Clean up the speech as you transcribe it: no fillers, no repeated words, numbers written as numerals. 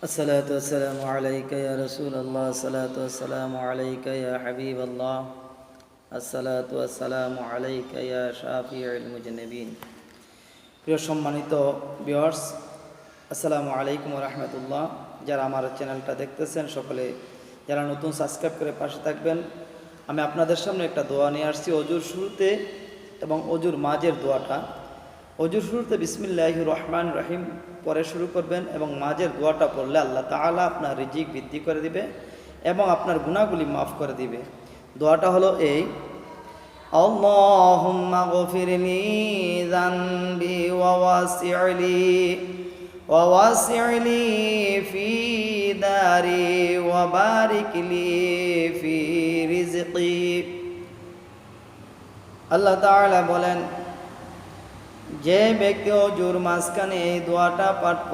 الصلاة والسلام عليك يا رسول الله الصلاة والسلام عليك يا حبيب الله الصلاة والسلام عليك يا شافع المذنبين প্রিয় সম্মানিত ভিউয়ার্স আসসালামু আলাইকুম ওয়া রাহমাতুল্লাহ। যারা আমার চ্যানেলটা দেখতেছেন সকলে যারা নতুন সাবস্ক্রাইব করে পাশে থাকবেন। আমি আপনাদের সামনে একটা দোয়া নিয়ে আসছি অজুর শুরুতে এবং অজুর মাঝের দোয়াটা। অজুর শুরুতে বিসমিল্লাহির রহমানির রহিম পরে শুরু করবেন এবং মাঝের দোয়াটা পড়লে আল্লাহ তাআলা আপনার রিজিক বৃদ্ধি করে দিবে এবং আপনার গুনাহগুলি মাফ করে দিবে। দোয়াটা হলো এই: আল্লাহুম্মা গফিরলি যানবি ওয়া ওয়াসি'লি ফি দারি ওয়া বারিকলি ফি রিজকি। আল্লাহ তাআলা বলেন, যে ব্যক্তি অজুর মাঝখানে এই দোয়াটা পাঠ